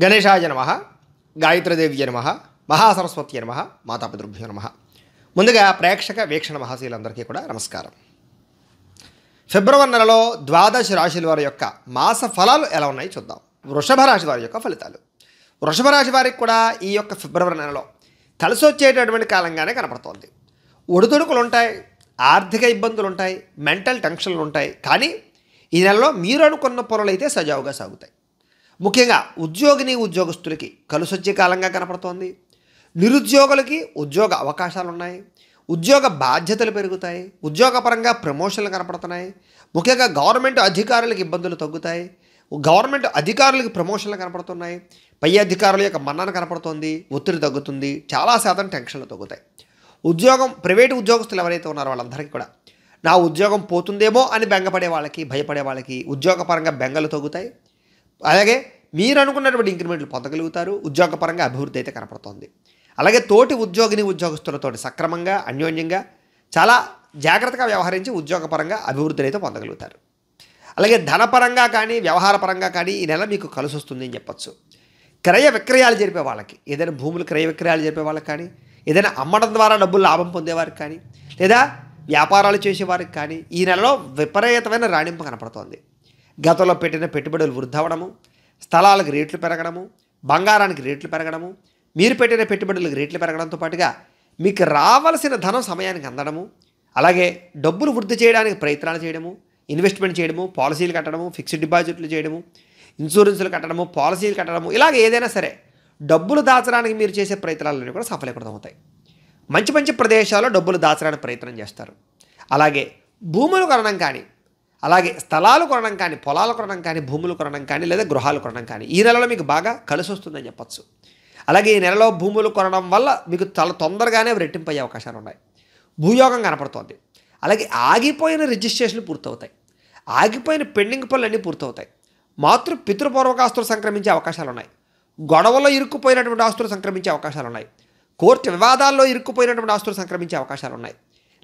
గణేశాయ నమః, గాయత్రీదేవ్య నమః, మహాసరస్వత్యై నమః, మాతాపితృభ్యో నమః. ముందుగా ప్రేక్షక వీక్షణ మహాశీలందరికీ కూడా నమస్కారం. ఫిబ్రవరి నెలలో ద్వాదశ రాశుల వారి యొక్క మాస ఫలాలు ఎలా ఉన్నాయి చూద్దాం. వృషభ రాశి వారి యొక్క ఫలితాలు. వృషభ రాశి వారికి కూడా ఈ యొక్క ఫిబ్రవరి నెలలో కలిసి వచ్చేటటువంటి కాలంగానే కనపడుతోంది. ఒడిదుడుకులు ఉంటాయి, ఆర్థిక ఇబ్బందులు ఉంటాయి, మెంటల్ టెన్షన్లు ఉంటాయి. కానీ ఈ నెలలో మీరు అనుకున్న పనులు అయితే సజావుగా సాగుతాయి. ముఖ్యంగా ఉద్యోగస్తులకి కలిసొచ్చే కాలంగా కనపడుతోంది. నిరుద్యోగులకి ఉద్యోగ అవకాశాలు ఉన్నాయి, ఉద్యోగ బాధ్యతలు పెరుగుతాయి, ఉద్యోగపరంగా ప్రమోషన్లు కనపడుతున్నాయి. ముఖ్యంగా గవర్నమెంట్ అధికారులకు ఇబ్బందులు తగ్గుతాయి, గవర్నమెంట్ అధికారులకు ప్రమోషన్లు కనపడుతున్నాయి, పై అధికారుల యొక్క మన్నన కనపడుతోంది, ఒత్తిడి తగ్గుతుంది, చాలా శాతం టెన్షన్లు తగ్గుతాయి. ప్రైవేటు ఉద్యోగస్తులు ఎవరైతే ఉన్నారో వాళ్ళందరికీ కూడా నా ఉద్యోగం పోతుందేమో అని బెంగపడే వాళ్ళకి, భయపడే వాళ్ళకి ఉద్యోగపరంగా బెంగలు తగ్గుతాయి. అలాగే మీరు అనుకున్నటువంటి ఇంక్రిమెంట్లు పొందగలుగుతారు. ఉద్యోగపరంగా అభివృద్ధి అయితే కనపడుతోంది. అలాగే తోటి ఉద్యోగులతో సక్రమంగా, అన్యోన్యంగా, చాలా జాగ్రత్తగా వ్యవహరించి ఉద్యోగపరంగా అభివృద్ధిని అయితే పొందగలుగుతారు. అలాగే ధనపరంగా కానీ, వ్యవహారపరంగా కానీ ఈ నెల మీకు కలిసి వస్తుంది అని చెప్పచ్చు. క్రయ విక్రయాలు జరిపే వాళ్ళకి, ఏదైనా భూములు క్రయ విక్రయాలు జరిపే వాళ్ళకి కానీ, ఏదైనా అమ్మడం ద్వారా డబ్బులు లాభం పొందేవారికి కానీ, లేదా వ్యాపారాలు చేసేవారికి కానీ ఈ నెలలో విపరీతమైన రాణింపు కనపడుతోంది. గతంలో పెట్టిన పెట్టుబడులు వృద్ధి అవ్వడము, స్థలాలకు రేట్లు పెరగడము, బంగారానికి రేట్లు పెరగడము, మీరు పెట్టిన పెట్టుబడులకు రేట్లు పెరగడంతో పాటుగా మీకు రావాల్సిన ధనం సమయానికి అందడము, అలాగే డబ్బులు వృద్ధి చేయడానికి ప్రయత్నాలు చేయడము, ఇన్వెస్ట్మెంట్ చేయడము, పాలసీలు కట్టడము, ఫిక్స్డ్ డిపాజిట్లు చేయడము, ఇన్సూరెన్సులు కట్టడము, పాలసీలు కట్టడము, ఇలాగ ఏదైనా సరే డబ్బులు దాచడానికి మీరు చేసే ప్రయత్నాలన్నీ కూడా సఫలీకృతం అవుతాయి. మంచి మంచి ప్రదేశాల్లో డబ్బులు దాచడానికి ప్రయత్నం చేస్తారు. అలాగే భూములు కొనడం కానీ, అలాగే స్థలాలు కొనడం కానీ, పొలాలు కొనడం కానీ, భూములు కొనడం కానీ, లేదా గృహాలు కొనడం కానీ ఈ నెలలో మీకు బాగా కలిసి వస్తుందని చెప్పచ్చు. అలాగే ఈ నెలలో భూములు కొనడం వల్ల మీకు చాలా తొందరగానే రెట్టింపు అయ్యే అవకాశాలు ఉన్నాయి. భూయోగం కనపడుతోంది. అలాగే ఆగిపోయిన రిజిస్ట్రేషన్లు పూర్తవుతాయి, ఆగిపోయిన పెండింగ్ పనులన్నీ పూర్తవుతాయి. పితృపూర్వక ఆస్తులు సంక్రమించే అవకాశాలు ఉన్నాయి. గొడవలో ఇరుక్కుపోయినటువంటి ఆస్తులు సంక్రమించే అవకాశాలు ఉన్నాయి. కోర్టు వివాదాల్లో ఇరుక్కుపోయినటువంటి ఆస్తులు సంక్రమించే అవకాశాలు ఉన్నాయి.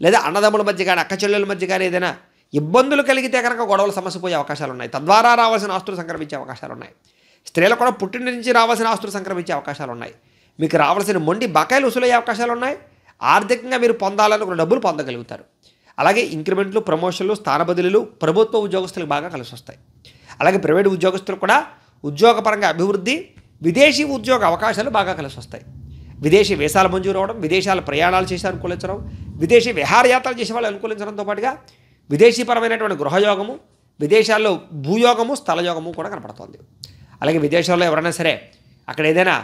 లేదా అన్నదమ్ముల మధ్య కానీ, అక్క చెల్లెల మధ్య కానీ ఏదైనా ఇబ్బందులు కలిగితే కనుక గొడవల సమస్య పోయే అవకాశాలు ఉన్నాయి. తద్వారా రావాల్సిన ఆస్తులు సంక్రమించే అవకాశాలు ఉన్నాయి. స్త్రీలు కూడా పుట్టిన నుంచి రావాల్సిన ఆస్తులు సంక్రమించే అవకాశాలు ఉన్నాయి. మీకు రావాల్సిన మొండి బకాయిలు వసూలయ్యే అవకాశాలు ఉన్నాయి. ఆర్థికంగా మీరు పొందాలనుకున్న డబ్బులు పొందగలుగుతారు. అలాగే ఇంక్రిమెంట్లు, ప్రమోషన్లు, స్థాన బదిలీలు ప్రభుత్వ ఉద్యోగస్తులకు బాగా కలిసి వస్తాయి. అలాగే ప్రైవేటు ఉద్యోగస్తులు కూడా ఉద్యోగపరంగా అభివృద్ధి, విదేశీ ఉద్యోగ అవకాశాలు బాగా కలిసి వస్తాయి. విదేశీ వీసాలు మంజూరు అవ్వడం, విదేశాల ప్రయాణాలు చేసి అనుకూలించడం, విదేశీ విహారయాత్రలు చేసే వాళ్ళు అనుకూలించడంతో పాటుగా విదేశీపరమైనటువంటి గృహయోగము, విదేశాల్లో భూయోగము, స్థలయోగము కూడా కనపడుతుంది. అలాగే విదేశాల్లో ఎవరైనా సరే అక్కడ ఏదైనా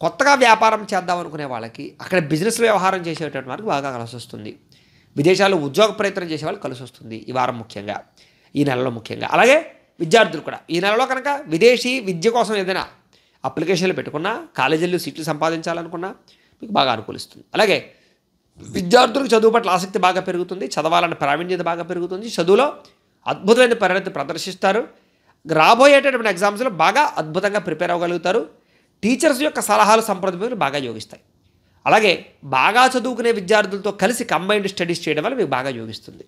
కొత్తగా వ్యాపారం చేద్దాం అనుకునే వాళ్ళకి, అక్కడ బిజినెస్ వ్యవహారం చేసేటటువంటి వారికి బాగా కలిసి వస్తుంది. విదేశాల్లో ఉద్యోగ ప్రయత్నం చేసే వాళ్ళకి కలిసి వస్తుంది ఈ వారం ముఖ్యంగా, ఈ నెలలో ముఖ్యంగా. అలాగే విద్యార్థులు కూడా ఈ నెలలో కనుక విదేశీ విద్య కోసం ఏదైనా అప్లికేషన్లు పెట్టుకున్నా, కాలేజీల్లో సీట్లు సంపాదించాలనుకున్నా మీకు బాగా అనుకూలిస్తుంది. అలాగే విద్యార్థులకు చదువు పట్ల ఆసక్తి బాగా పెరుగుతుంది, చదవాలన్న ప్రావీణ్యత బాగా పెరుగుతుంది, చదువులో అద్భుతమైన పరిణతి ప్రదర్శిస్తారు. రాబోయేటటువంటి ఎగ్జామ్స్లో బాగా అద్భుతంగా ప్రిపేర్ అవ్వగలుగుతారు. టీచర్స్ యొక్క సలహాలు, సంప్రదింపులు బాగా యోగిస్తాయి. అలాగే బాగా చదువుకునే విద్యార్థులతో కలిసి కంబైన్డ్ స్టడీస్ చేయడం వల్ల మీకు బాగా యోగిస్తుంది.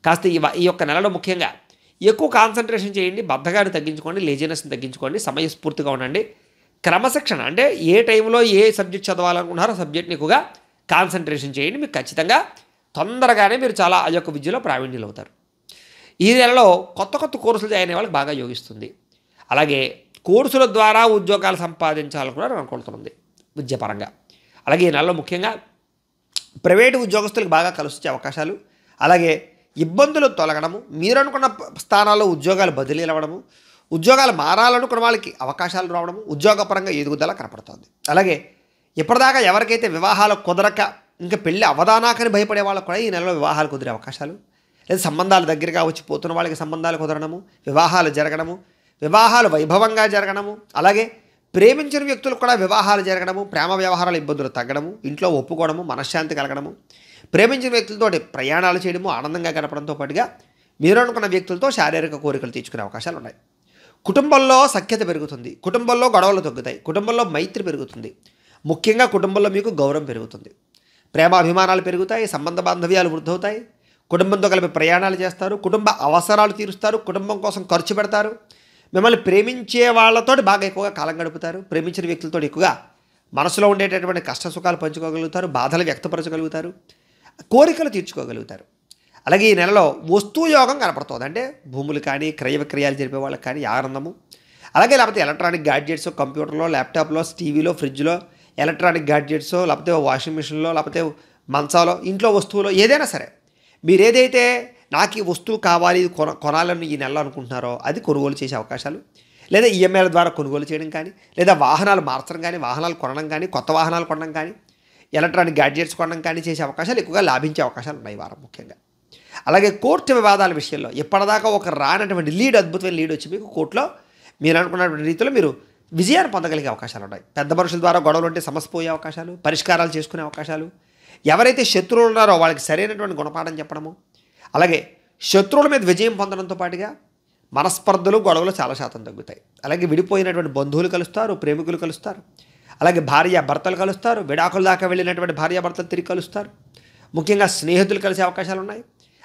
కాస్త ఈ యొక్క నెలలో ముఖ్యంగా ఎక్కువ కాన్సన్ట్రేషన్ చేయండి, బద్ధకాన్ని తగ్గించుకోండి, లేజినెస్ని తగ్గించుకోండి, సమయస్ఫూర్తిగా ఉండండి. క్రమశిక్షణ అంటే ఏ టైంలో ఏ సబ్జెక్ట్ చదవాలనుకుంటున్నారో సబ్జెక్ట్ని ఎక్కువగా కాన్సన్ట్రేషన్ చేయండి. మీకు ఖచ్చితంగా తొందరగానే మీరు చాలా ఆ యొక్క విద్యలో ప్రావీణ్యులు అవుతారు. ఈ నెలలో కొత్త కొత్త కోర్సులు జాయిన్ అయ్యే వాళ్ళకి బాగా యోగిస్తుంది. అలాగే కోర్సుల ద్వారా ఉద్యోగాలు సంపాదించాలని కూడా అనుకుంటుంది విద్యాపరంగా. అలాగే ఈ నెలలో ముఖ్యంగా ప్రైవేటు ఉద్యోగస్తులకు బాగా కలిసి వచ్చే అవకాశాలు, అలాగే ఇబ్బందులు తొలగడము, మీరు అనుకున్న స్థానాల్లో ఉద్యోగాలు బదిలీలు అవ్వడము, ఉద్యోగాలు మారాలనుకున్న వాళ్ళకి అవకాశాలు రావడము, ఉద్యోగపరంగా ఎదుగుదల కనపడుతుంది. అలాగే ఇప్పటిదాకా ఎవరికైతే వివాహాలు కుదరక ఇంకా పెళ్ళి అవదానాకని భయపడే వాళ్ళకు కూడా ఈ నెలలో వివాహాలు కుదిరే అవకాశాలు, లేదా సంబంధాలు దగ్గరగా వచ్చి పోతున్న వాళ్ళకి సంబంధాలు కుదరడము, వివాహాలు జరగడము, వివాహాలు వైభవంగా జరగడము, అలాగే ప్రేమించిన వ్యక్తులకు కూడా వివాహాలు జరగడము, ప్రేమ వ్యవహారాల ఇబ్బందులు తగ్గడము, ఇంట్లో ఒప్పుకోవడము, మనశ్శాంతి కలగడము, ప్రేమించిన వ్యక్తులతో ప్రయాణాలు చేయడము, ఆనందంగా గడపడంతో పాటుగా మీరు అనుకున్న వ్యక్తులతో శారీరక కోరికలు తీర్చుకునే అవకాశాలు ఉన్నాయి. కుటుంబంలో సఖ్యత పెరుగుతుంది, కుటుంబంలో గొడవలు తగ్గుతాయి, కుటుంబంలో మైత్రి పెరుగుతుంది, ముఖ్యంగా కుటుంబంలో మీకు గౌరవం పెరుగుతుంది, ప్రేమాభిమానాలు పెరుగుతాయి, సంబంధ బాంధవ్యాలు వృద్ధవుతాయి, కుటుంబంతో కలిపి ప్రయాణాలు చేస్తారు, కుటుంబ అవసరాలు తీరుస్తారు, కుటుంబం కోసం ఖర్చు పెడతారు, మిమ్మల్ని ప్రేమించే వాళ్ళతోటి బాగా ఎక్కువగా కాలం గడుపుతారు. ప్రేమించిన వ్యక్తులతో ఎక్కువగా మనసులో ఉండేటటువంటి కష్ట సుఖాలు పంచుకోగలుగుతారు, బాధలు వ్యక్తపరచగలుగుతారు, కోరికలు తీర్చుకోగలుగుతారు. అలాగే ఈ నెలలో వస్తు యోగం కనపడుతుంది. అంటే భూములు కానీ క్రయ విక్రయాలు జరిపే వాళ్ళకి కానీ ఆనందము. అలాగే లేకపోతే ఎలక్ట్రానిక్ గ్యాడ్జెట్స్, కంప్యూటర్లో, ల్యాప్టాప్లో, టీవీలో, ఫ్రిడ్జ్లో, ఎలక్ట్రానిక్ గ్యాడ్జెట్స్, లేకపోతే వాషింగ్ మిషన్లో, లేకపోతే మంచాలో, ఇంట్లో వస్తువులో ఏదైనా సరే మీరు ఏదైతే నాకు ఈ వస్తువు కావాలి ఇది కొనాలని ఈ నెలలో అనుకుంటున్నారో అది కొనుగోలు చేసే అవకాశాలు, లేదా ఈఎంఐల ద్వారా కొనుగోలు చేయడం కానీ, లేదా వాహనాలు మార్చడం కానీ, వాహనాలు కొనడం కానీ, కొత్త వాహనాలు కొనడం కానీ, ఎలక్ట్రానిక్ గ్యాడ్జెట్స్ కొనడం కానీ చేసే అవకాశాలు ఎక్కువగా లాభించే అవకాశాలు ఉన్నాయి వారం ముఖ్యంగా. అలాగే కోర్టు వివాదాల విషయంలో ఎప్పటిదాకా ఒక రానటువంటి అద్భుతమైన లీడ్ వచ్చి మీకు కోర్టులో మీరు అనుకున్నటువంటి రీతిలో మీరు విజయాన్ని పొందగలిగే అవకాశాలు ఉన్నాయి. పెద్ద మనుషుల ద్వారా గొడవలు ఉంటే సమస్య పోయే అవకాశాలు, పరిష్కారాలు చేసుకునే అవకాశాలు, ఎవరైతే శత్రువులు ఉన్నారో వాళ్ళకి సరైనటువంటి గుణపాఠం చెప్పడము, అలాగే శత్రువుల మీద విజయం పొందడంతో పాటుగా మనస్పర్ధలు, గొడవలు చాలా శాతం తగ్గుతాయి. అలాగే విడిపోయినటువంటి బంధువులు కలుస్తారు, ప్రేమికులు కలుస్తారు, అలాగే భార్యాభర్తలు కలుస్తారు, విడాకుల దాకా వెళ్ళినటువంటి భార్యాభర్తలు తిరిగి కలుస్తారు, ముఖ్యంగా స్నేహితులు కలిసే అవకాశాలు ఉన్నాయి.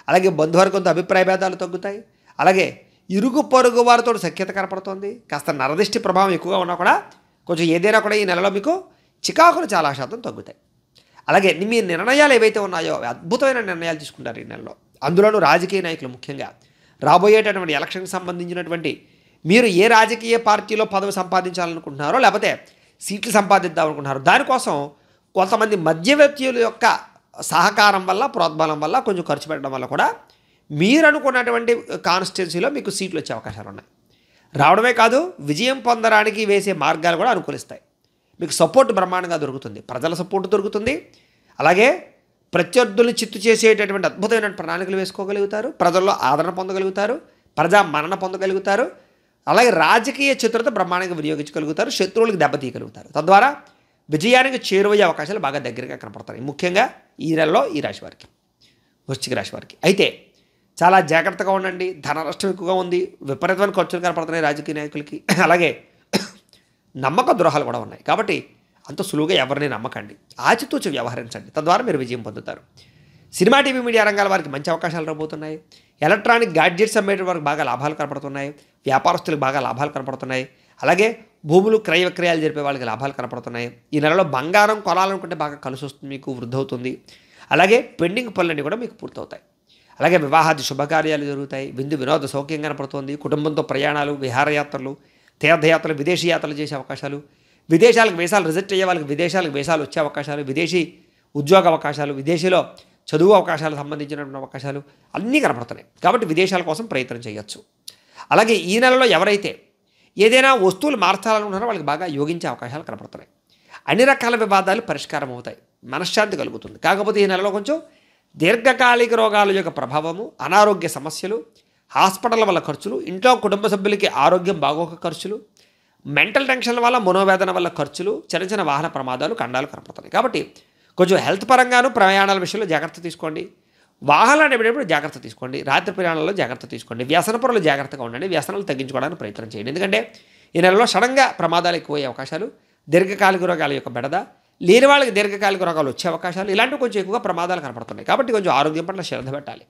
అలాగే బంధువర్గంతో అభిప్రాయ భేదాలు తగ్గుతాయి. అలాగే ఇరుగు పొరుగు వారితో సఖ్యత కనపడుతుంది. కాస్త నరదిష్టి ప్రభావం ఎక్కువగా ఉన్నా కూడా కొంచెం ఏదైనా కూడా ఈ నెలలో మీకు చికాకులు చాలా శాతం తగ్గుతాయి. అలాగే మీ నిర్ణయాలు ఏవైతే ఉన్నాయో అద్భుతమైన నిర్ణయాలు తీసుకుంటారు ఈ నెలలో. అందులోనూ రాజకీయ నాయకులు ముఖ్యంగా రాబోయేటటువంటి ఎలక్షన్కి సంబంధించినటువంటి మీరు ఏ రాజకీయ పార్టీలో పదవి సంపాదించాలనుకుంటున్నారో, లేకపోతే సీట్లు సంపాదిద్దాం అనుకుంటున్నారో దానికోసం కొంతమంది మధ్యవర్తుల యొక్క సహకారం వల్ల, ప్రోద్బలం వల్ల, కొంచెం ఖర్చు పెట్టడం వల్ల కూడా మీరు అనుకున్నటువంటి కాన్స్టిట్యున్సీలో మీకు సీట్లు వచ్చే అవకాశాలు ఉన్నాయి. రావడమే కాదు, విజయం పొందడానికి వేసే మార్గాలు కూడా అనుకూలిస్తాయి. మీకు సపోర్ట్ బ్రహ్మాండంగా దొరుకుతుంది, ప్రజల సపోర్ట్ దొరుకుతుంది. అలాగే ప్రత్యర్థుల్ని చిత్తు చేసేటటువంటి అద్భుతమైన ప్రణాళికలు వేసుకోగలుగుతారు, ప్రజల్లో ఆదరణ పొందగలుగుతారు, ప్రజా మన్నన పొందగలుగుతారు. అలాగే రాజకీయ చతురత బ్రహ్మాండంగా వినియోగించగలుగుతారు, శత్రువులకు దెబ్బతీయగలుగుతారు. తద్వారా విజయానికి చేరువయ్యే అవకాశాలు బాగా దగ్గరగా కనపడతాయి, ముఖ్యంగా ఈ నెలలో ఈ రాశి వారికి, వృశ్చిక రాశి వారికి. అయితే చాలా జాగ్రత్తగా ఉండండి. ధన నష్టం ఎక్కువగా ఉంది, విపరీతమైన ఖర్చులు కనపడుతున్నాయి రాజకీయ నాయకులకి. అలాగే నమ్మక ద్రోహాలు కూడా ఉన్నాయి. కాబట్టి అంత సులువుగా ఎవరిని నమ్మకండి, ఆచితూచి వ్యవహరించండి. తద్వారా మీరు విజయం పొందుతారు. సినిమా, టీవీ, మీడియా రంగాల వారికి మంచి అవకాశాలు రాబోతున్నాయి. ఎలక్ట్రానిక్ గ్యాడ్జెట్స్ అమ్మేట వారికి బాగా లాభాలు కనపడుతున్నాయి. వ్యాపారస్తులకు బాగా లాభాలు కనపడుతున్నాయి. అలాగే భూములు క్రయ విక్రయాలు జరిపే వాళ్ళకి లాభాలు కనపడుతున్నాయి. ఈ నెలలో బంగారం కొనాలనుకుంటే బాగా కలిసి వస్తుంది, మీకు వృద్ధి అవుతుంది. అలాగే పెండింగ్ పనులన్నీ కూడా మీకు పూర్తవుతాయి. అలాగే వివాహాది శుభకార్యాలు జరుగుతాయి. విందు వినోద సౌఖ్యం కనపడుతుంది. కుటుంబంతో ప్రయాణాలు, విహారయాత్రలు, తీర్థయాత్రలు, విదేశీ యాత్రలు చేసే అవకాశాలు, విదేశాలకు వీసాలు రిజెక్ట్ అయ్యే వాళ్ళకి విదేశాలకు వీసాలు వచ్చే అవకాశాలు, విదేశీ ఉద్యోగ అవకాశాలు, విదేశీలో చదువు అవకాశాలకు సంబంధించినటువంటి అవకాశాలు అన్నీ కనపడుతున్నాయి. కాబట్టి విదేశాల కోసం ప్రయత్నం చేయొచ్చు. అలాగే ఈ నెలలో ఎవరైతే ఏదైనా వస్తువులు మార్చాలనుకుంటున్నారో వాళ్ళకి బాగా యోగించే అవకాశాలు కనపడుతున్నాయి. అన్ని రకాల వివాదాలు పరిష్కారం అవుతాయి, మనశ్శాంతి కలుగుతుంది. కాకపోతే ఈ నెలలో కొంచెం దీర్ఘకాలిక రోగాల యొక్క ప్రభావము, అనారోగ్య సమస్యలు, హాస్పిటల్ వల్ల ఖర్చులు, ఇంట్లో కుటుంబ సభ్యులకి ఆరోగ్యం బాగోక ఖర్చులు, మెంటల్ టెన్షన్ల వల్ల, మనోవేదన వల్ల ఖర్చులు, చిన్న చిన్న వాహన ప్రమాదాలు, ఖండాలు కనపడుతున్నాయి. కాబట్టి కొంచెం హెల్త్ పరంగాను ప్రయాణాల విషయంలో జాగ్రత్త తీసుకోండి. వాహనాలు నడిపేటప్పుడు జాగ్రత్త తీసుకోండి. రాత్రి ప్రయాణాల్లో జాగ్రత్త తీసుకోండి. వ్యసన పరులు జాగ్రత్తగా ఉండండి. వ్యసనాలు తగ్గించుకోవడానికి ప్రయత్నం చేయండి. ఎందుకంటే ఈ నెలలో సడన్గా ప్రమాదాలు ఎక్కువయ్యే అవకాశాలు, దీర్ఘకాలిక రోగాల యొక్క బెడద, లేని వాళ్ళకి దీర్ఘకాలిక రోగాలు వచ్చే అవకాశాలు, ఇలాంటివి కొంచెం ఎక్కువగా ప్రమాదాలు కనపడుతున్నాయి. కాబట్టి కొంచెం ఆరోగ్యం పట్ల శ్రద్ధ పెట్టాలి.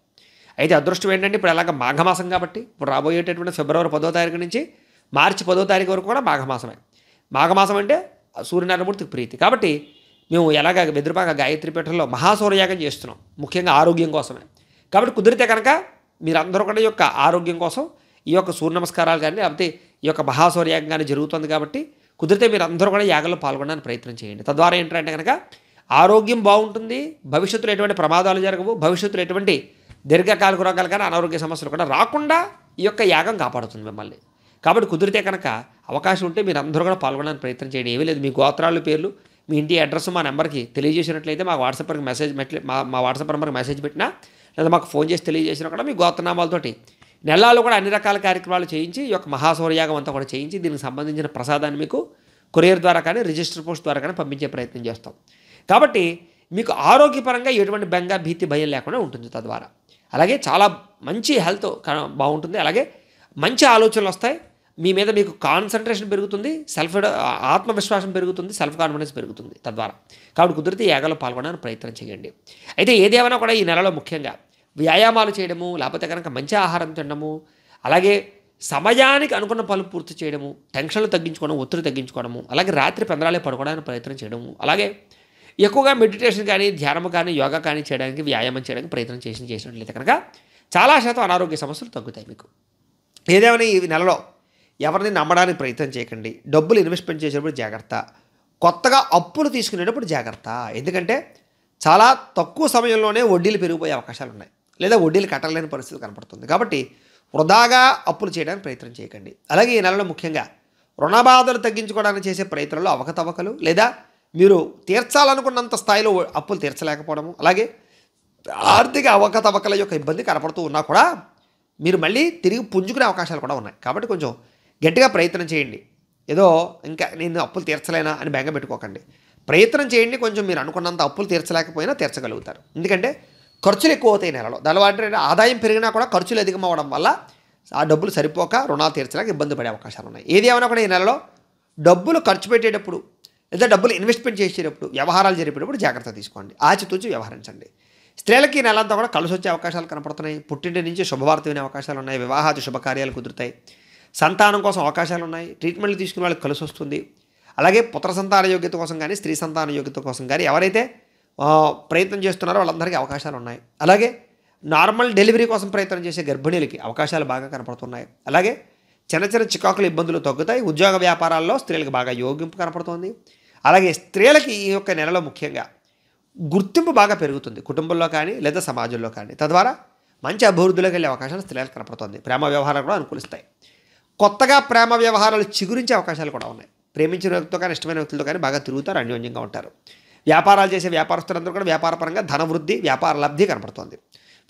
అయితే అదృష్టం ఏంటంటే ఇప్పుడు ఎలాగ మాఘమాసం కాబట్టి ఇప్పుడు రాబోయేటటువంటి ఫిబ్రవరి 10వ తారీఖు నుంచి మార్చి 10వ తారీఖు వరకు కూడా మాఘమాసమే. మాఘమాసం అంటే సూర్యనారాయణమూర్తికి ప్రీతి. కాబట్టి మేము ఎలాగ వెదురుపాక గాయత్రి పీఠంలో మహాసౌరయాగం చేస్తున్నాం, ముఖ్యంగా ఆరోగ్యం కోసమే. కాబట్టి కుదిరితే కనుక మీరందరూ కూడా యొక్క ఆరోగ్యం కోసం ఈ యొక్క సూర్య నమస్కారాలు కానీ, లేకపోతే ఈ యొక్క మహాసౌరయాగం కానీ జరుగుతుంది. కాబట్టి కుదిరితే మీరు అందరూ కూడా యాగంలో పాల్గొనడానికి ప్రయత్నం చేయండి. తద్వారా ఏంటంటే కనుక ఆరోగ్యం బాగుంటుంది, భవిష్యత్తులో ఎటువంటి ప్రమాదాలు జరగవు, భవిష్యత్తులో ఎటువంటి దీర్ఘకాలిక రోగాలు కానీ అనారోగ్య సమస్యలు కూడా రాకుండా ఈ యొక్క యాగం కాపాడుతుంది మిమ్మల్ని. కాబట్టి కుదిరితే కనుక అవకాశం ఉంటే మీరు అందరూ కూడా పాల్గొనడానికి ప్రయత్నం చేయండి. ఏమీ లేదు, మీ గోత్రాలు, పేర్లు, మీ ఇంటి అడ్రస్ మా నెంబర్కి తెలియజేసినట్లయితే మా వాట్సాప్కి మెసేజ్ మా వాట్సాప్ నెంబర్కి మెసేజ్ పెట్టినా, లేదా మాకు ఫోన్ చేసి తెలియజేసినా కూడా మీ గోత్రనామాలతోటి నెలలో కూడా అన్ని రకాల కార్యక్రమాలు చేయించి ఈ యొక్క మహాసౌరయాగం అంతా కూడా చేయించి దీనికి సంబంధించిన ప్రసాదాన్ని మీకు కొరియర్ ద్వారా కానీ, రిజిస్టర్ పోస్ట్ ద్వారా కానీ పంపించే ప్రయత్నం చేస్తాం. కాబట్టి మీకు ఆరోగ్యపరంగా ఎటువంటి బెంగ, భీతి, భయం లేకుండా ఉంటుంది. తద్వారా అలాగే చాలా మంచి హెల్త్ బాగుంటుంది. అలాగే మంచి ఆలోచనలు వస్తాయి, మీ మీద మీకు కాన్సన్ట్రేషన్ పెరుగుతుంది, ఆత్మవిశ్వాసం పెరుగుతుంది, సెల్ఫ్ కాన్ఫిడెన్స్ పెరుగుతుంది. తద్వారా కాబట్టి కుదిరితే యాగంలో పాల్గొనడానికి ప్రయత్నం చేయండి. అయితే ఏదేమైనా కూడా ఈ నెలలో ముఖ్యంగా వ్యాయామాలు చేయడము, లేకపోతే కనుక మంచి ఆహారం తినడము, అలాగే సమయానికి అనుకున్న పనులు పూర్తి చేయడము, టెన్షన్లు తగ్గించుకోవడం, ఒత్తిడి తగ్గించుకోవడము, అలాగే రాత్రి పెందరాలే పడుకోవడానికి ప్రయత్నం చేయడము, అలాగే ఎక్కువగా మెడిటేషన్ కానీ, ధ్యానం కానీ, యోగా కానీ చేయడానికి, వ్యాయామం చేయడానికి ప్రయత్నం చేసినట్లయితే కనుక చాలా శాతం అనారోగ్య సమస్యలు తగ్గుతాయి మీకు. ఏదేమైనా ఈ నెలలో ఎవరిని నమ్మడానికి ప్రయత్నం చేయకండి. డబ్బులు ఇన్వెస్ట్మెంట్ చేసేటప్పుడు జాగ్రత్త. కొత్తగా అప్పులు తీసుకునేటప్పుడు జాగ్రత్త. ఎందుకంటే చాలా తక్కువ సమయంలోనే వడ్డీలు పెరిగిపోయే అవకాశాలు ఉన్నాయి, లేదా వడ్డీలు కట్టలేని పరిస్థితి కనపడుతుంది. కాబట్టి వృధాగా అప్పులు చేయడానికి ప్రయత్నం చేయకండి. అలాగే ఈ నెలలో ముఖ్యంగా రుణబాధలు తగ్గించుకోవడానికి చేసే ప్రయత్నంలో అవకతవకలు, లేదా మీరు తీర్చాలనుకున్నంత స్థాయిలో అప్పులు తీర్చలేకపోవడము, అలాగే ఆర్థిక అవకతవకల యొక్క ఇబ్బంది కనపడుతూ ఉన్నా కూడా మీరు మళ్ళీ తిరిగి పుంజుకునే అవకాశాలు కూడా ఉన్నాయి. కాబట్టి కొంచెం గట్టిగా ప్రయత్నం చేయండి. ఏదో ఇంకా నేను అప్పులు తీర్చలేనా అని బెంగ పెట్టుకోకండి. ప్రయత్నం చేయండి. కొంచెం మీరు అనుకున్నంత అప్పులు తీర్చలేకపోయినా తీర్చగలుగుతారు. ఎందుకంటే ఖర్చులు ఎక్కువ అవుతాయి నెలలో. దానివల్ల ఆదాయం పెరిగినా కూడా ఖర్చులు అధికమవడం వల్ల ఆ డబ్బులు సరిపోక రుణాలు తీర్చలేక ఇబ్బంది పడే అవకాశాలు ఉన్నాయి. ఏది ఏమైనా కూడా ఈ నెలలో డబ్బులు ఖర్చు పెట్టేటప్పుడు, లేదా డబ్బులు ఇన్వెస్ట్మెంట్ చేసేటప్పుడు, వ్యవహారాలు జరిపేటప్పుడు జాగ్రత్త తీసుకోండి. ఆచితూచి వ్యవహరించండి. స్త్రీలకి ఈ నెలంతా కూడా కలిసి వచ్చే అవకాశాలు కనపడుతున్నాయి. పుట్టింటి నుంచి శుభవార్త వినే అవకాశాలు ఉన్నాయి. వివాహాది శుభకార్యాలు కుదురుతాయి. సంతానం కోసం అవకాశాలు ఉన్నాయి. ట్రీట్మెంట్లు తీసుకునే వాళ్ళకి కలిసి వస్తుంది. అలాగే పుత్ర సంతాన యోగ్యత కోసం కానీ, స్త్రీ సంతాన యోగ్యత కోసం కానీ ఎవరైతే ప్రయత్నం చేస్తున్నారో వాళ్ళందరికీ అవకాశాలు ఉన్నాయి. అలాగే నార్మల్ డెలివరీ కోసం ప్రయత్నం చేసే గర్భిణీలకి అవకాశాలు బాగా కనపడుతున్నాయి. అలాగే చిన్న చిన్న చికాకులు, ఇబ్బందులు తగ్గుతాయి. ఉద్యోగ వ్యాపారాల్లో స్త్రీలకు బాగా యోగింపు కనపడుతుంది. అలాగే స్త్రీలకి ఈ యొక్క నెలలో ముఖ్యంగా గుర్తింపు బాగా పెరుగుతుంది, కుటుంబంలో కానీ లేదా సమాజంలో కానీ. తద్వారా మంచి అభివృద్ధిలోకి వెళ్ళే అవకాశాలు స్త్రీలకు కనపడుతుంది. ప్రేమ వ్యవహారాలు కూడా అనుకూలిస్తాయి. కొత్తగా ప్రేమ వ్యవహారాలు చిగురించే అవకాశాలు కూడా ఉన్నాయి. ప్రేమించిన వ్యక్తితో కానీ, ఇష్టమైన వ్యక్తులతో కానీ బాగా తిరుగుతారు, అన్యోన్యంగా ఉంటారు. వ్యాపారాలు చేసే వ్యాపారస్తులందరూ కూడా వ్యాపారపరంగా ధనవృద్ధి, వ్యాపార లబ్ధి కనపడుతుంది.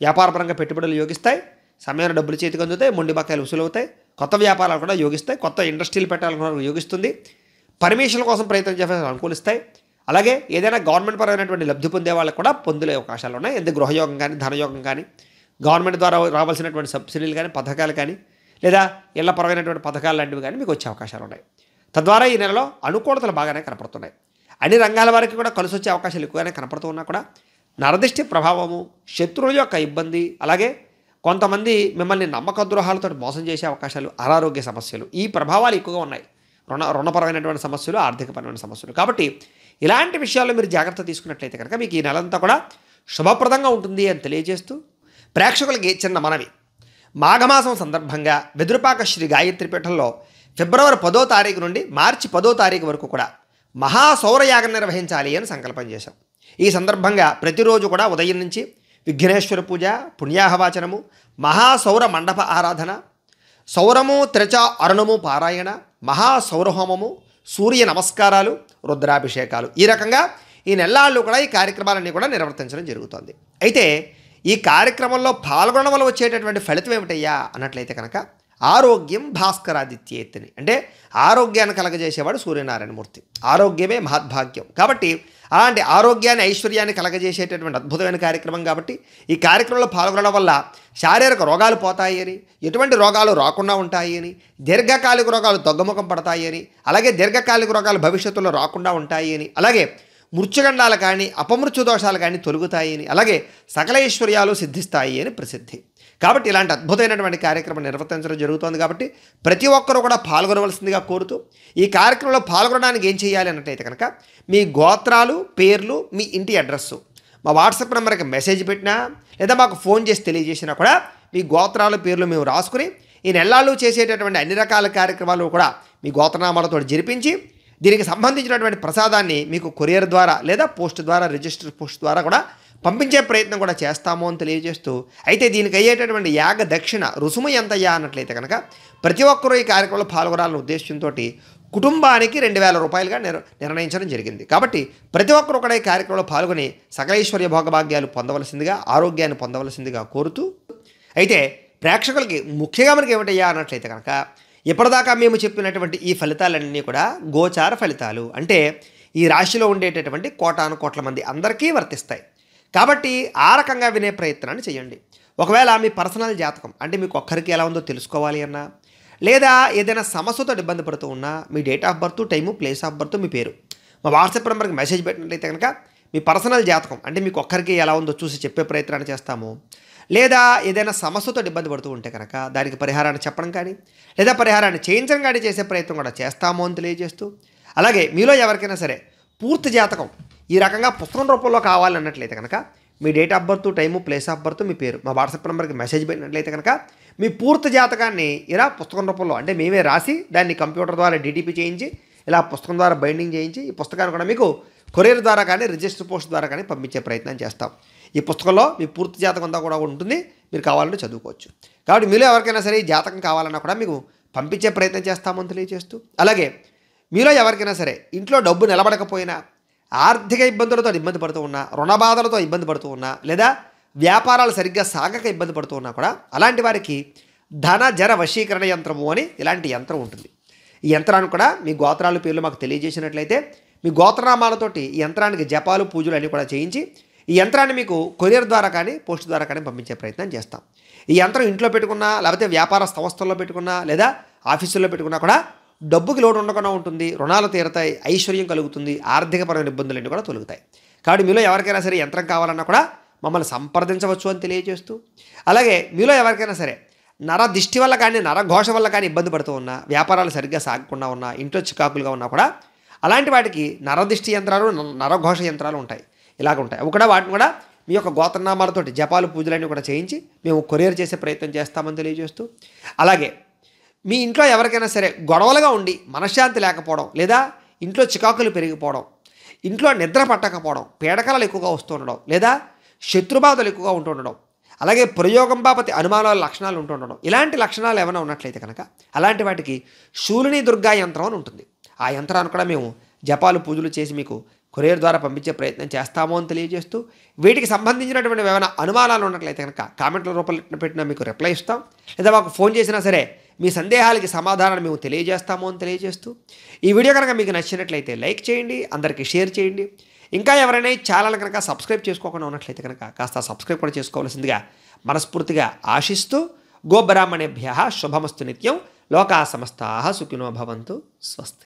వ్యాపారపరంగా పెట్టుబడులు యోగిస్తాయి. సమయాన్ని డబ్బులు చేతికి అందుతాయి. మొండి బకాయిలు వసూలవుతాయి. కొత్త వ్యాపారాలు కూడా యోగిస్తాయి. కొత్త ఇండస్ట్రీలు పెట్టాలనుకున్న యోగిస్తుంది. పర్మిషన్ల కోసం ప్రయత్నం చేసే అనుకూలిస్తాయి. అలాగే ఏదైనా గవర్నమెంట్ పరమైనటువంటి లబ్ధి పొందే వాళ్ళకి కూడా పొందే అవకాశాలు ఉన్నాయి. ఎందుకు గృహయోగం కానీ, ధనయోగం కానీ, గవర్నమెంట్ ద్వారా రావాల్సినటువంటి సబ్సిడీలు కానీ, పథకాలు కానీ, లేదా ఇళ్ల పరమైనటువంటి పథకాలు లాంటివి కానీ మీకు వచ్చే అవకాశాలు ఉన్నాయి. తద్వారా ఈ నెలలో అనుకూలతలు బాగానే కనపడుతున్నాయి. అన్ని రంగాల వారికి కూడా కలిసి వచ్చే అవకాశాలు ఎక్కువగానే కనపడుతూ ఉన్నా కూడా నరదిష్టి ప్రభావము, శత్రువుల యొక్క ఇబ్బంది, అలాగే కొంతమంది మిమ్మల్ని నమ్మక ద్రోహాలతో మోసం చేసే అవకాశాలు, అనారోగ్య సమస్యలు, ఈ ప్రభావాలు ఎక్కువగా ఉన్నాయి. రుణపరమైనటువంటి సమస్యలు, ఆర్థికపరమైన సమస్యలు. కాబట్టి ఇలాంటి విషయాల్లో మీరు జాగ్రత్త తీసుకున్నట్లయితే కనుక మీకు ఈ నెలంతా కూడా శుభప్రదంగా ఉంటుంది అని తెలియజేస్తూ, ప్రేక్షకులకి చిన్న మనవి. మాఘమాసం సందర్భంగా వెదురుపాక శ్రీ గాయత్రి పీఠంలో ఫిబ్రవరి 10వ తారీఖు నుండి మార్చి 10వ తారీఖు వరకు కూడా మహాసౌరయాగం నిర్వహించాలి అని సంకల్పం చేశాం. ఈ సందర్భంగా ప్రతిరోజు కూడా ఉదయం నుంచి విఘ్నేశ్వర పూజ, పుణ్యాహవాచనము, మహాసౌర మండప ఆరాధన, సౌరము త్రిచ అరుణము పారాయణ, మహాసౌరహోమము, సూర్య నమస్కారాలు, రుద్రాభిషేకాలు, ఈ రకంగా ఈ నెల్లాళ్ళు కూడా ఈ కార్యక్రమాలన్నీ కూడా నిర్వర్తించడం జరుగుతుంది. అయితే ఈ కార్యక్రమంలో పాల్గొనడం వల్ల వచ్చేటటువంటి ఫలితం ఏమిటయ్యా అన్నట్లయితే కనుక ఆరోగ్యం భాస్కరాదిత్యేత్తిని, అంటే ఆరోగ్యాన్ని కలగజేసేవాడు సూర్యనారాయణమూర్తి. ఆరోగ్యమే మహద్భాగ్యం. కాబట్టి అలాంటి ఆరోగ్యాన్ని, ఐశ్వర్యాన్ని కలగజేసేటటువంటి అద్భుతమైన కార్యక్రమం. కాబట్టి ఈ కార్యక్రమంలో పాల్గొనడం వల్ల శారీరక రోగాలు పోతాయి అని, ఎటువంటి రోగాలు రాకుండా ఉంటాయి అని, దీర్ఘకాలిక రోగాలు తగ్గుముఖం పడతాయి అని, అలాగే దీర్ఘకాలిక రోగాలు భవిష్యత్తులో రాకుండా ఉంటాయి అని, అలాగే మృత్యుగండాలు కానీ, అపమృత్యు దోషాలు కానీ తొలుగుతాయి అని, అలాగే సకల ఐశ్వర్యాలు సిద్ధిస్తాయి అని ప్రసిద్ధి. కాబట్టి ఇలాంటి అద్భుతమైనటువంటి కార్యక్రమం నిర్వర్తించడం జరుగుతోంది. కాబట్టి ప్రతి ఒక్కరూ కూడా పాల్గొనవలసిందిగా కోరుతూ, ఈ కార్యక్రమంలో పాల్గొనడానికి ఏం చేయాలి అన్నట్టయితే కనుక మీ గోత్రాలు, పేర్లు, మీ ఇంటి అడ్రస్సు మా వాట్సాప్ నెంబర్కి మెసేజ్ పెట్టినా, లేదా మాకు ఫోన్ చేసి తెలియజేసినా కూడా మీ గోత్రాలు, పేర్లు మేము రాసుకుని ఈ నెల్లాళ్ళు చేసేటటువంటి అన్ని రకాల కార్యక్రమాలు కూడా మీ గోత్రనామాలతో జరిపించి దీనికి సంబంధించినటువంటి ప్రసాదాన్ని మీకు కొరియర్ ద్వారా లేదా పోస్ట్ ద్వారా, రిజిస్టర్ పోస్ట్ ద్వారా కూడా పంపించే ప్రయత్నం కూడా చేస్తాము అని తెలియజేస్తూ, అయితే దీనికి అయ్యేటటువంటి యాగ దక్షిణ రుసుము ఎంతయ్యా అన్నట్లయితే కనుక ప్రతి ఒక్కరూ ఈ కార్యక్రమంలో పాల్గొనాలనే ఉద్దేశంతో కుటుంబానికి 2000 రూపాయలుగా నిర్ణయించడం జరిగింది. కాబట్టి ప్రతి ఒక్కరూ కూడా ఈ కార్యక్రమంలో పాల్గొని సకలైశ్వర్య భోగభాగ్యాలు పొందవలసిందిగా, ఆరోగ్యాన్ని పొందవలసిందిగా కోరుతూ, అయితే ప్రేక్షకులకి ముఖ్యంగా మనకి ఏమిటయ్యా అన్నట్లయితే కనుక ఇప్పటిదాకా మేము చెప్పినటువంటి ఈ ఫలితాలన్నీ కూడా గోచార ఫలితాలు, అంటే ఈ రాశిలో ఉండేటటువంటి కోటాను కోట్ల మంది అందరికీ వర్తిస్తాయి. కాబట్టి ఆ రకంగా వినే ప్రయత్నాన్ని చేయండి. ఒకవేళ మీ పర్సనల్ జాతకం, అంటే మీకు ఒక్కరికి ఎలా ఉందో తెలుసుకోవాలి అన్నా, లేదా ఏదైనా సమస్యతో ఇబ్బంది పడుతూ ఉన్నా, మీ date of birth, time, place of birth, మీ పేరు మా వాట్సాప్ నెంబర్కి మెసేజ్ పెట్టినట్లయితే కనుక మీ పర్సనల్ జాతకం, అంటే మీకు ఒక్కరికి ఎలా ఉందో చూసి చెప్పే ప్రయత్నాన్ని చేస్తాము. లేదా ఏదైనా సమస్యతో ఇబ్బంది పడుతూ ఉంటే కనుక దానికి పరిహారాన్ని చెప్పడం కానీ లేదా పరిహారాన్ని చేయించడం కానీ చేసే ప్రయత్నం కూడా చేస్తాము అని తెలియజేస్తూ, అలాగే మీలో ఎవరికైనా సరే పూర్తి జాతకం ఈ రకంగా పుస్తకం రూపంలో కావాలన్నట్లయితే కనుక మీ date of birth, time, place of birth, మీ పేరు మా వాట్సాప్ నెంబర్కి మెసేజ్ పెట్టినట్లయితే కనుక మీ పూర్తి జాతకాన్ని ఇలా పుస్తకం రూపంలో అంటే మేమే రాసి దాన్ని కంప్యూటర్ ద్వారా డిటిపి చేయించి ఇలా పుస్తకం ద్వారా బైండింగ్ చేయించి ఈ పుస్తకాన్ని కూడా మీకు కొరియర్ ద్వారా కానీ రిజిస్టర్ పోస్ట్ ద్వారా కానీ పంపించే ప్రయత్నం చేస్తాం. ఈ పుస్తకంలో మీ పూర్తి జాతకం అంతా కూడా ఉంటుంది, మీరు కావాలంటే చదువుకోవచ్చు. కాబట్టి మీలో ఎవరికైనా సరే ఈ జాతకం కావాలన్నా కూడా మీకు పంపించే ప్రయత్నం చేస్తామని తెలియజేస్తూ, అలాగే మీలో ఎవరికైనా సరే ఇంట్లో డబ్బు నిలబడకపోయినా, ఆర్థిక ఇబ్బందులతో ఇబ్బంది పడుతూ ఉన్నా, రుణ బాధలతో ఇబ్బంది పడుతూ ఉన్నా, లేదా వ్యాపారాలు సరిగ్గా సాగక ఇబ్బంది పడుతూ ఉన్నా కూడా అలాంటి వారికి ధన జర వశీకరణ యంత్రము అని ఇలాంటి యంత్రం ఉంటుంది. ఈ యంత్రాన్ని కూడా మీ గోత్రాల పేర్లు మాకు తెలియజేసినట్లయితే మీ గోత్రనామాలతోటి ఈ యంత్రానికి జపాలు, పూజలు అన్నీ కూడా చేయించి ఈ యంత్రాన్ని మీకు కొరియర్ ద్వారా కానీ పోస్ట్ ద్వారా కానీ పంపించే ప్రయత్నం చేస్తాం. ఈ యంత్రం ఇంట్లో పెట్టుకున్నా, లేకపోతే వ్యాపార సంస్థల్లో పెట్టుకున్నా, లేదా ఆఫీసుల్లో పెట్టుకున్నా కూడా డబ్బుకి లోటు ఉండకుండా ఉంటుంది, రుణాలు తీరతాయి, ఐశ్వర్యం కలుగుతుంది, ఆర్థికపరమైన ఇబ్బందులన్నీ కూడా తొలగుతాయి. కాబట్టి మీలో ఎవరికైనా సరే యంత్రం కావాలన్నా కూడా మమ్మల్ని సంప్రదించవచ్చు అని తెలియజేస్తూ, అలాగే మీలో ఎవరికైనా సరే నర దిష్టి వల్ల కానీ నరఘోష వల్ల కానీ ఇబ్బంది పడుతూ ఉన్నా, వ్యాపారాలు సరిగ్గా సాగకుండా ఉన్నా, ఇంట్లో చికాకులుగా ఉన్నా కూడా అలాంటి వాటికి నరదిష్టి యంత్రాలు, నరఘోష యంత్రాలు ఉంటాయి, ఇలాగ ఉంటాయి. అవి కూడా వాటిని కూడా మీ యొక్క గోత్రనామాలతోటి జపాలు, పూజలన్నీ కూడా చేయించి మేము కొరియర్ చేసే ప్రయత్నం చేస్తామని తెలియజేస్తూ, అలాగే మీ ఇంట్లో ఎవరికైనా సరే గొడవలుగా ఉండి మనశ్శాంతి లేకపోవడం, లేదా ఇంట్లో చికాకులు పెరిగిపోవడం, ఇంట్లో నిద్ర పట్టకపోవడం, పీడకలలు ఎక్కువగా వస్తూ ఉండడం, లేదా శత్రుబాధలు ఎక్కువగా ఉంటూ ఉండడం, అలాగే ప్రయోగం బాపతి అనుమానాల లక్షణాలు ఉంటూ ఉండడం, ఇలాంటి లక్షణాలు ఏమైనా ఉన్నట్లయితే కనుక అలాంటి వాటికి శూలిని దుర్గా యంత్రం అని ఉంటుంది. ఆ యంత్రాన్ని కూడా మేము జపాలు, పూజలు చేసి మీకు కొరియర్ ద్వారా పంపించే ప్రయత్నం చేస్తాము అని తెలియజేస్తూ, వీటికి సంబంధించినటువంటి ఏమైనా అనుమానాలు ఉన్నట్లయితే కనుక కామెంట్ల రూపంలో పెట్టినా మీకు రిప్లై ఇస్తాం, లేదా మాకు ఫోన్ చేసినా సరే మీ సందేహాలకి సమాధానాన్ని మేము తెలియజేస్తాము అని తెలియజేస్తూ, ఈ వీడియో కనుక మీకు నచ్చినట్లయితే లైక్ చేయండి, అందరికీ షేర్ చేయండి. ఇంకా ఎవరైనా ఈ ఛానల్ కనుక సబ్స్క్రైబ్ చేసుకోకుండా ఉన్నట్లయితే కనుక కాస్త సబ్స్క్రైబ్ కూడా చేసుకోవాల్సిందిగా మనస్ఫూర్తిగా ఆశిస్తూ, గోబ్రాహ్మణేభ్యః శుభమస్తు నిత్యం, లోకా సమస్తాః సుఖినో భవంతు, స్వస్తి.